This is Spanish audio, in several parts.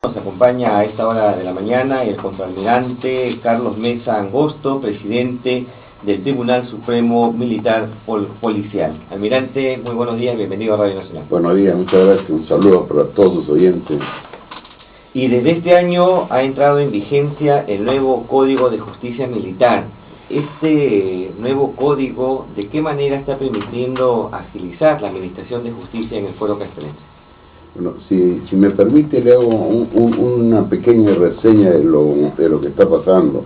Nos acompaña a esta hora de la mañana el contraalmirante Carlos Mesa Angosto, presidente del Tribunal Supremo Militar Policial. Almirante, muy buenos días, bienvenido a Radio Nacional. Buenos días, muchas gracias, un saludo para todos los oyentes. Y desde este año ha entrado en vigencia el nuevo Código de Justicia Militar. Este nuevo código, ¿de qué manera está permitiendo agilizar la administración de justicia en el Fuero Castrense? Bueno, si me permite, le hago una pequeña reseña de lo que está pasando.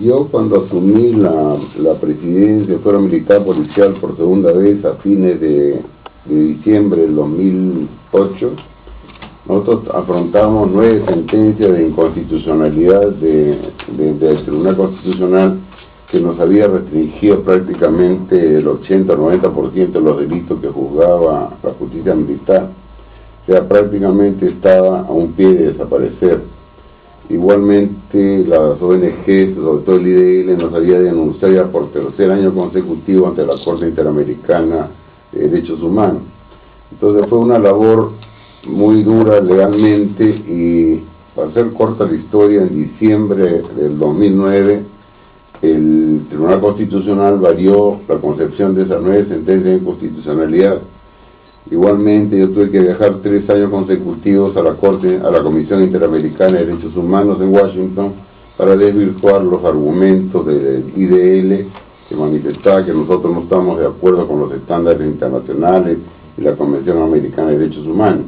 Yo, cuando asumí la presidencia del Fuero Militar Policial por segunda vez a fines de diciembre del 2008, nosotros afrontamos 9 sentencias de inconstitucionalidad del Tribunal Constitucional que nos había restringido prácticamente el 80 o 90% de los delitos que juzgaba la justicia militar. O sea, prácticamente estaba a un pie de desaparecer. Igualmente, las ONG, sobre todo el IDL, nos había denunciado ya por tercer año consecutivo ante la Corte Interamericana de Derechos Humanos. Entonces fue una labor muy dura legalmente, y para hacer corta la historia, en diciembre del 2009 el Tribunal Constitucional varió la concepción de esas 9 sentencias de inconstitucionalidad. Igualmente, yo tuve que viajar 3 años consecutivos a la Comisión Interamericana de Derechos Humanos en Washington para desvirtuar los argumentos del IDL, que manifestaba que nosotros no estamos de acuerdo con los estándares internacionales y la Convención Americana de Derechos Humanos.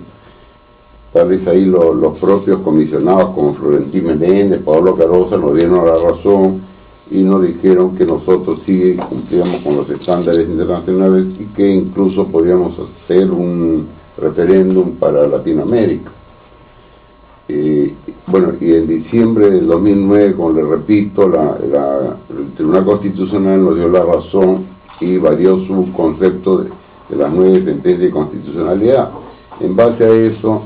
Tal vez ahí los propios comisionados como Florentín Menéndez, Pablo Carosa, nos dieron la razón y nos dijeron que nosotros sí cumplíamos con los estándares internacionales y que incluso podíamos hacer un referéndum para Latinoamérica. Bueno, y en diciembre del 2009, como le repito, el Tribunal Constitucional nos dio la razón y varió su concepto de las 9 sentencias de constitucionalidad. En base a eso,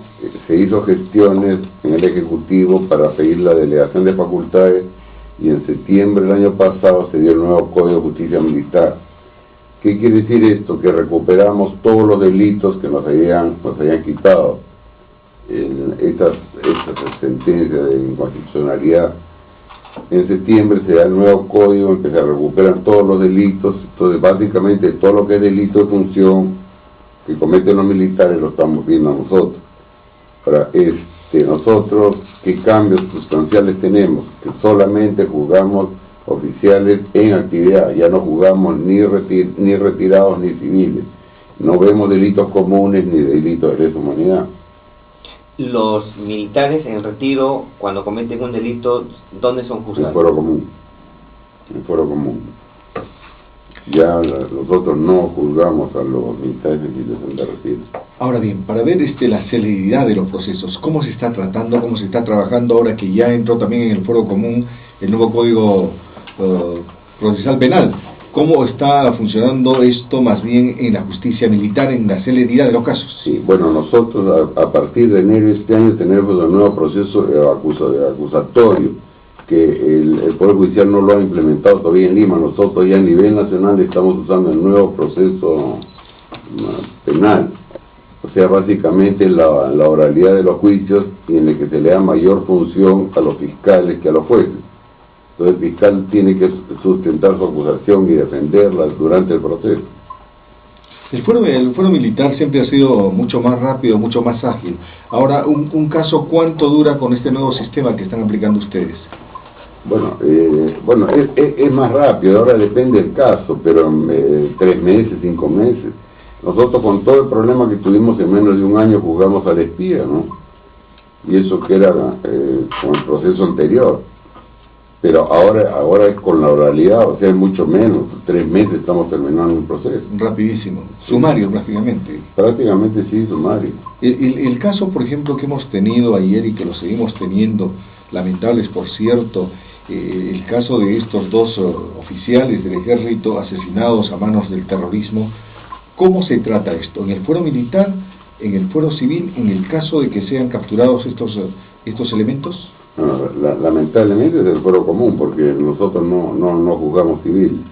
se hizo gestiones en el Ejecutivo para pedir la delegación de facultades, y en septiembre del año pasado se dio el nuevo Código de Justicia Militar. ¿Qué quiere decir esto? Que recuperamos todos los delitos que nos habían quitado estas sentencias de inconstitucionalidad. En septiembre se da el nuevo código en que se recuperan todos los delitos. Entonces, básicamente, todo lo que es delito de función que cometen los militares lo estamos viendo nosotros. Ahora, nosotros, ¿qué cambios sustanciales tenemos? Que solamente juzgamos oficiales en actividad, ya no juzgamos ni retirados ni civiles. No vemos delitos comunes ni delitos de lesa humanidad. Los militares en retiro, cuando cometen un delito, ¿dónde son juzgados? En fuero común. En fuero común. Ya nosotros no juzgamos a los militares en situación de retiro. Ahora bien, para ver la celeridad de los procesos, ¿cómo se está tratando, cómo se está trabajando ahora que ya entró también en el Fuero Común el nuevo Código Procesal Penal? ¿Cómo está funcionando esto más bien en la justicia militar, en la celeridad de los casos? Sí, bueno, nosotros a partir de enero de este año tenemos un nuevo proceso acusatorio, que el Poder Judicial no lo ha implementado todavía en Lima. Nosotros ya a nivel nacional estamos usando el nuevo proceso penal. O sea, básicamente la oralidad de los juicios, y en el que se le da mayor función a los fiscales que a los jueces. Entonces el fiscal tiene que sustentar su acusación y defenderla durante el proceso. El fuero militar siempre ha sido mucho más rápido, mucho más ágil. Ahora, un caso, ¿cuánto dura con este nuevo sistema que están aplicando ustedes? Bueno, es más rápido, ahora depende del caso, pero 3 meses, 5 meses. Nosotros, con todo el problema que tuvimos, en menos de un año juzgamos al espía, ¿no? Y eso que era con el proceso anterior. Pero ahora es con la oralidad, o sea, es mucho menos. 3 meses estamos terminando un proceso. Rapidísimo. Sumario, prácticamente. Prácticamente sí, sumario. El caso, por ejemplo, que hemos tenido ayer y que lo seguimos teniendo, lamentables por cierto, el caso de estos 2 oficiales del ejército asesinados a manos del terrorismo. ¿Cómo se trata esto? ¿En el fuero militar, en el fuero civil, en el caso de que sean capturados estos elementos? No, lamentablemente es el fuero común, porque nosotros no juzgamos civil.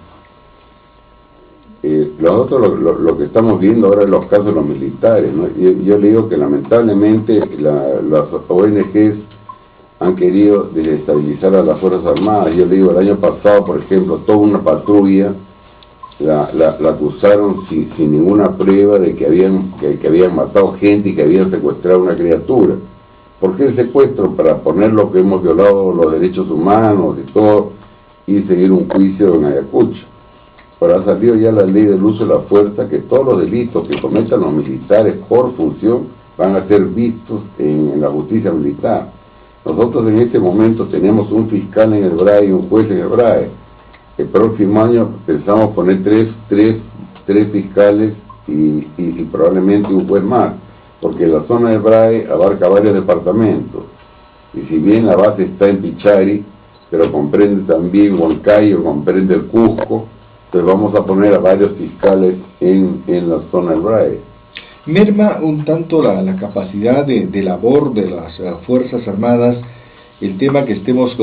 nosotros lo que estamos viendo ahora en los casos de los militares, ¿no? Yo le digo que lamentablemente las ONGs han querido desestabilizar a las Fuerzas Armadas. Yo le digo, el año pasado, por ejemplo, toda una patrulla la acusaron sin ninguna prueba de que habían matado gente y que habían secuestrado a una criatura. ¿Por qué el secuestro? Para poner lo que hemos violado los derechos humanos y todo, y seguir un juicio en Ayacucho. Pero ha salido ya la ley del uso de la fuerza, que todos los delitos que cometan los militares por función van a ser vistos en la justicia militar. Nosotros en este momento tenemos un fiscal en el BRAE y un juez en el BRAE. El próximo año pensamos poner tres fiscales y probablemente un juez más, porque la zona del BRAE abarca varios departamentos. Y si bien la base está en Pichari, pero comprende también Huancayo, comprende el Cusco, entonces vamos a poner a varios fiscales en la zona del BRAE. Merma un tanto la capacidad de labor de las Fuerzas Armadas el tema que estemos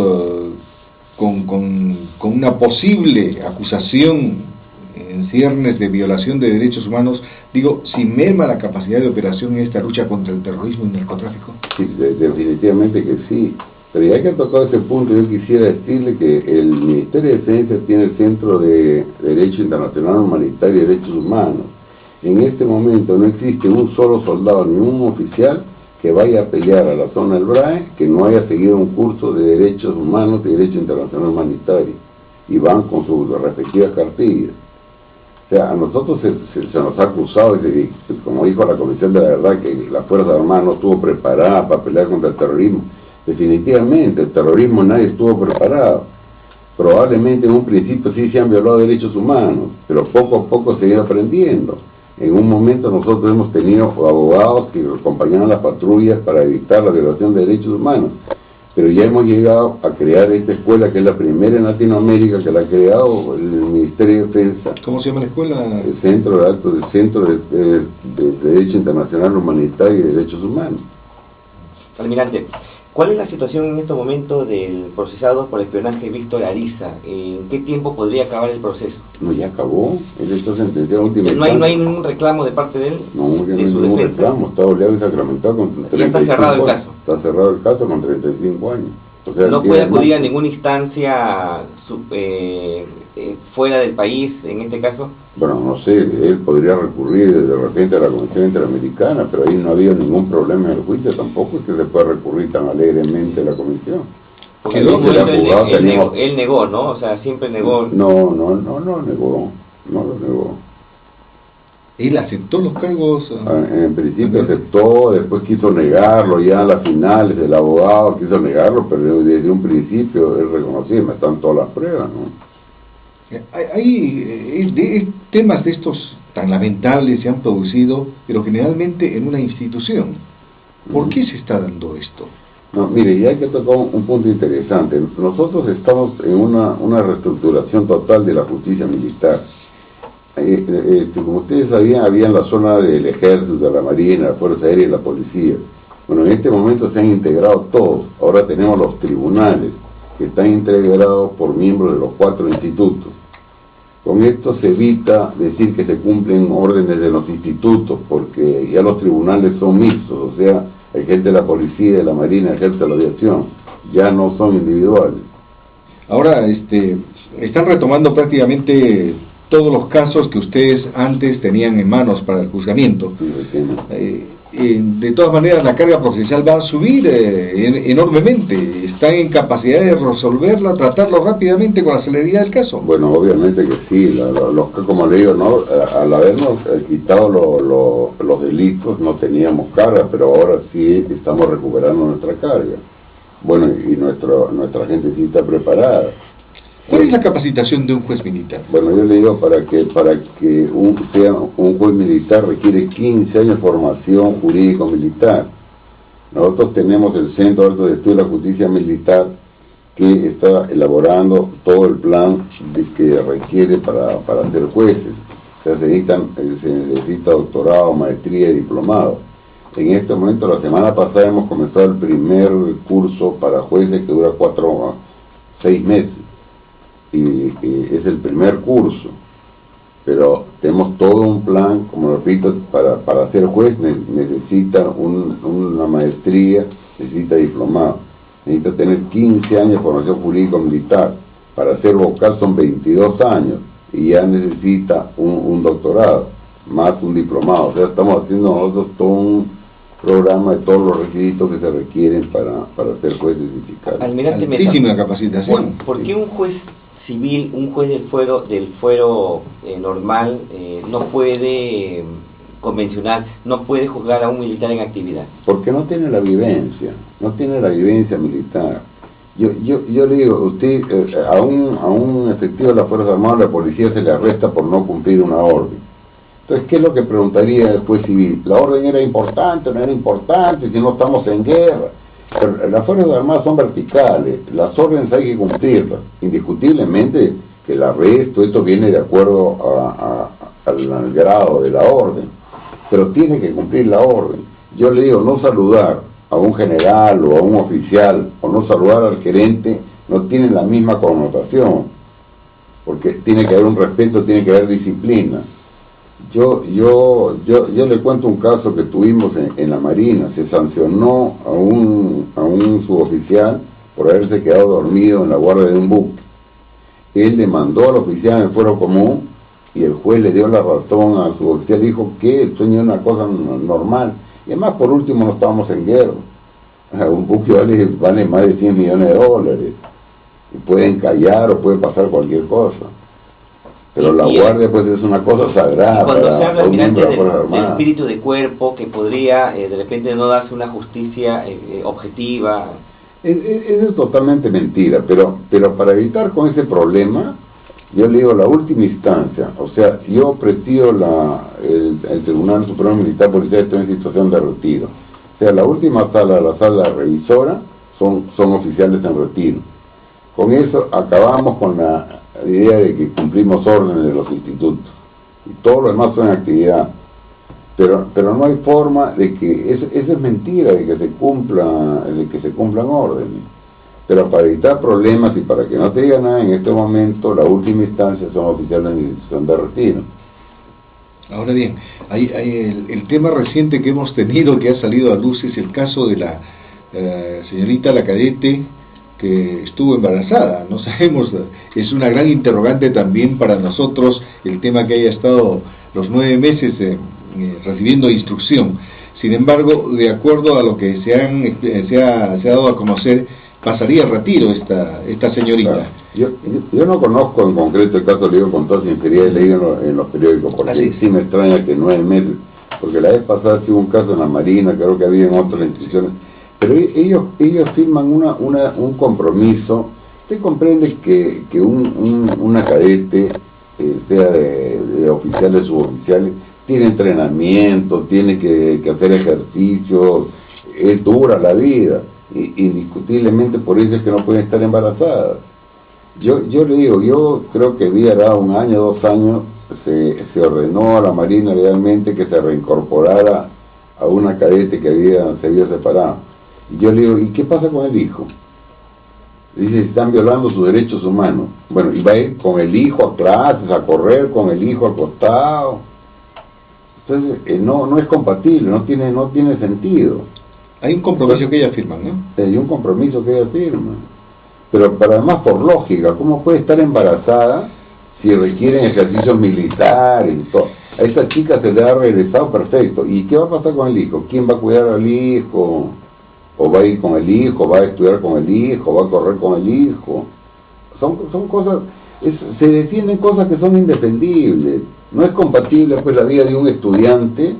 con una posible acusación en ciernes de violación de derechos humanos, digo, si merma la capacidad de operación en esta lucha contra el terrorismo y el narcotráfico. Sí, definitivamente que sí. Pero ya que ha tocado ese punto, yo quisiera decirle que el Ministerio de Defensa tiene el Centro de Derecho Internacional Humanitario y Derechos Humanos. En este momento no existe un solo soldado ni un oficial que vaya a pelear a la zona del BRAE que no haya seguido un curso de Derechos Humanos y Derecho Internacional Humanitario, y van con sus respectivas cartillas. O sea, a nosotros se nos ha acusado, como dijo la Comisión de la Verdad, que la Fuerza Armada no estuvo preparada para pelear contra el terrorismo. Definitivamente, el terrorismo nadie estuvo preparado. Probablemente en un principio sí se han violado derechos humanos, pero poco a poco se ha ido aprendiendo. En un momento nosotros hemos tenido abogados que acompañaban las patrullas para evitar la violación de derechos humanos, pero ya hemos llegado a crear esta escuela, que es la primera en Latinoamérica que la ha creado el Ministerio de Defensa. ¿Cómo se llama la escuela? El Centro de Derecho Internacional Humanitario y Derechos Humanos. Almirante, ¿cuál es la situación en estos momentos del procesado por espionaje Víctor Ariza? ¿En qué tiempo podría acabar el proceso? No, ya acabó. Él está sentenciado últimamente. ¿No hay ningún reclamo de parte de él? No, ya no hay ningún reclamo. Está oleado y sacramentado con 35 años. ¿Ya está cerrado el caso? Está cerrado el caso con 35 años. O sea, ¿no puede acudir a ninguna instancia fuera del país en este caso? Bueno, no sé, él podría recurrir de repente a la Comisión Interamericana, pero ahí no ha habido ningún problema en el juicio, tampoco es que se pueda recurrir tan alegremente a la Comisión. Porque él negó, ¿no? O sea, siempre negó. No lo negó. ¿Él aceptó los cargos? En principio aceptó, después quiso negarlo, ya a las finales el abogado quiso negarlo, pero desde un principio él reconoció, me están todas las pruebas, ¿no? Hay temas de estos tan lamentables se han producido, pero generalmente en una institución. ¿Por qué se está dando esto? No, mire, ya hay que tocar un punto interesante. Nosotros estamos en una reestructuración total de la justicia militar. Como ustedes sabían, había en la zona del Ejército, de la Marina, la Fuerza Aérea y la Policía. Bueno, en este momento se han integrado todos. Ahora tenemos los tribunales, que están integrados por miembros de los 4 institutos. Con esto se evita decir que se cumplen órdenes de los institutos, porque ya los tribunales son mixtos, o sea, hay gente de la Policía, de la Marina, Ejército, de la Aviación, ya no son individuales. Ahora, están retomando prácticamente todos los casos que ustedes antes tenían en manos para el juzgamiento. De todas maneras, la carga procesal va a subir enormemente. ¿Están en capacidad de resolverla, tratarlo rápidamente con la celeridad del caso? Bueno, obviamente que sí. Como le digo, ¿no? Al habernos quitado los delitos no teníamos carga, pero ahora sí estamos recuperando nuestra carga. Bueno, y nuestra gente sí está preparada. ¿Cuál es la capacitación de un juez militar? Bueno, yo le digo, para que sea un juez militar requiere 15 años de formación jurídico-militar. Nosotros tenemos el Centro Alto de Estudio de la Justicia Militar, que está elaborando todo el plan que requiere para ser jueces. O sea, se necesita doctorado, maestría y diplomado. En este momento, la semana pasada hemos comenzado el primer curso para jueces que dura 6 meses. Y es el primer curso. pero tenemos todo un plan, como repito, para ser juez necesita una maestría, necesita diplomado, necesita tener 15 años de formación jurídico-militar, para ser vocal son 22 años, y ya necesita un doctorado, más un diplomado. O sea, estamos haciendo nosotros todo un programa de todos los requisitos que se requieren para ser jueces y fiscales. Almirante Mesa, Altísima capacitación. ¿por qué un juez civil, un juez del fuero normal, no puede convencional, no puede juzgar a un militar en actividad? Porque no tiene la vivencia militar. Yo le digo, usted, a un efectivo de la Fuerza Armada, la policía se le arresta por no cumplir una orden. Entonces, ¿qué es lo que preguntaría el juez civil? ¿La orden era importante o no era importante? Si no estamos en guerra. Pero las Fuerzas Armadas son verticales, las órdenes hay que cumplirlas. Indiscutiblemente que el arresto, esto viene de acuerdo al grado de la orden, pero tiene que cumplir la orden. Yo le digo, no saludar a un general o a un oficial, o no saludar al gerente, no tiene la misma connotación, porque tiene que haber un respeto, tiene que haber disciplina. Yo le cuento un caso que tuvimos en la Marina. Se sancionó a un suboficial por haberse quedado dormido en la guardia de un buque. Él demandó al oficial en el fuero común y el juez le dio la razón al suboficial, dijo que el sueño es una cosa normal. Y además, por último, no estábamos en guerra. Un buque vale más de $100 millones, y pueden callar o puede pasar cualquier cosa. Pero la guardia pues es una cosa sagrada. Y cuando se habla, almirante, del espíritu de cuerpo, que podría de repente no darse una justicia objetiva. Eso es totalmente mentira, pero para evitar con ese problema, yo le digo la última instancia, o sea, yo presido el Tribunal Supremo Militar Policial, estoy en situación de retiro. O sea, la última sala, la sala revisora, son oficiales en retiro. Con eso acabamos con la idea de que cumplimos órdenes de los institutos y todo lo demás son actividad, pero no hay forma de que eso es mentira, de que se cumplan órdenes. Pero para evitar problemas y para que no te diga nada en este momento, la última instancia son oficiales en institución de retiro. Ahora bien, hay el tema reciente que hemos tenido, que ha salido a luz, es el caso de la señorita, la cadete, que estuvo embarazada. No sabemos, es una gran interrogante también para nosotros el tema que haya estado los 9 meses recibiendo instrucción. Sin embargo, de acuerdo a lo que se ha dado a conocer, pasaría a retiro esta señorita. Claro. Yo no conozco en concreto el caso, le digo con toda sinceridad, he leído en los periódicos, porque sí me extraña que 9 meses, porque la vez pasada tuvo un caso en la Marina, creo que había en otras instituciones. Pero ellos firman un compromiso. Usted comprende que una cadete, sea de oficiales, suboficiales, tiene entrenamiento, tiene que hacer ejercicios, es dura la vida, indiscutiblemente por eso es que no pueden estar embarazadas. Yo le digo, yo creo que hará 1 año, 2 años, se ordenó a la Marina legalmente que se reincorporara a una cadete que se había separado. Y yo le digo, ¿y qué pasa con el hijo? Dice, están violando sus derechos humanos. Bueno, y va a ir con el hijo a clases, a correr con el hijo al costado. Entonces, no es compatible, no tiene sentido. Hay un compromiso que ella firma, ¿no? Hay un compromiso que ella firma. Pero además, por lógica, ¿cómo puede estar embarazada si requieren ejercicios militares y todo? A esta chica se le ha regresado perfecto. ¿Y qué va a pasar con el hijo? ¿Quién va a cuidar al hijo? ¿O va a ir con el hijo? ¿Va a estudiar con el hijo? ¿Va a correr con el hijo? Son cosas, se defienden cosas que son indefendibles. No es compatible pues la vida de un estudiante,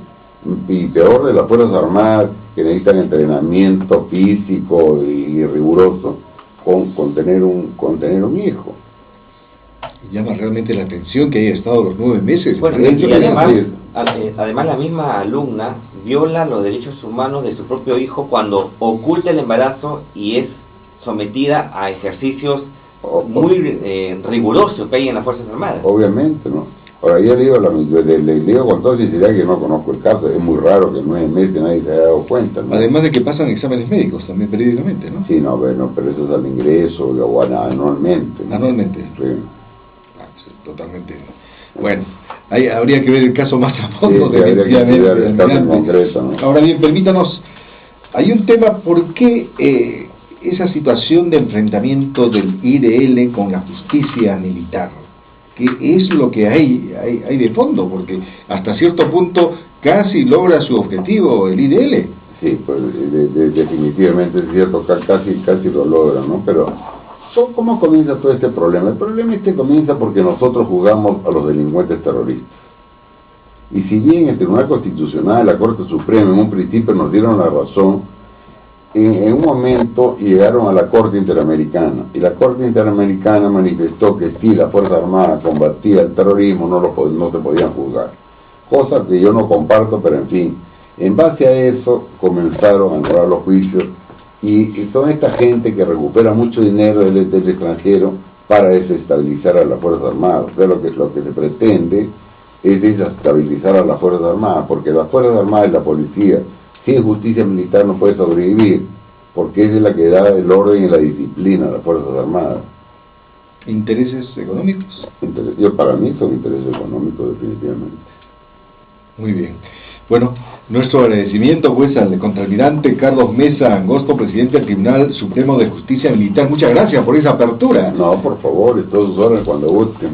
y peor de las Fuerzas Armadas, que necesitan entrenamiento físico y riguroso, con tener un hijo. Llama realmente la atención que haya estado los 9 meses. Bueno, y además la misma alumna viola los derechos humanos de su propio hijo cuando oculta el embarazo y es sometida a ejercicios muy rigurosos que hay en las Fuerzas Armadas. Obviamente, ¿no? Ahora, yo le digo con toda sinceridad que no conozco el caso, es muy raro que en 9 meses nadie se haya dado cuenta, ¿no? Además de que pasan exámenes médicos también periódicamente, ¿no? Sí, no, bueno, pero eso es al ingreso o anualmente, ¿no? Anualmente. Sí. Totalmente. Bueno, habría que ver el caso más a fondo, sí, habría que estudiar el caso en concreto, ¿no? Ahora bien, permítanos, hay un tema, ¿por qué esa situación de enfrentamiento del IDL con la justicia militar? ¿Qué es lo que hay de fondo? Porque hasta cierto punto casi logra su objetivo el IDL. Sí, pues definitivamente es cierto, casi lo logra, ¿no? Pero ¿cómo comienza todo este problema? El problema comienza porque nosotros juzgamos a los delincuentes terroristas. Y si bien el Tribunal Constitucional, la Corte Suprema en un principio nos dieron la razón, en un momento llegaron a la Corte Interamericana, y la Corte Interamericana manifestó que si la Fuerza Armada combatía el terrorismo no se podían juzgar. Cosa que yo no comparto, pero en fin, en base a eso comenzaron a anular los juicios, y son esta gente que recupera mucho dinero del extranjero para desestabilizar a la Fuerza Armada. O sea, lo que se pretende es desestabilizar a la Fuerza Armada, porque la Fuerza Armada y la policía sin justicia militar no puede sobrevivir, porque esa es la que da el orden y la disciplina a las Fuerzas Armadas. ¿Intereses económicos? Para mí son intereses económicos, definitivamente. Muy bien. Bueno, nuestro agradecimiento pues al contraalmirante Carlos Mesa Angosto, presidente del Tribunal Supremo de Justicia Militar. Muchas gracias por esa apertura. No, por favor, y todos sus órdenes cuando gusten.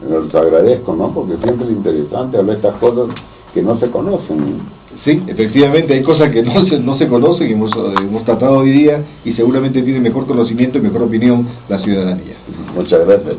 Les agradezco, ¿no? Porque siempre es interesante hablar de estas cosas que no se conocen. Sí, efectivamente, hay cosas que no se conocen, hemos tratado hoy día, y seguramente tiene mejor conocimiento y mejor opinión la ciudadanía. Muchas gracias.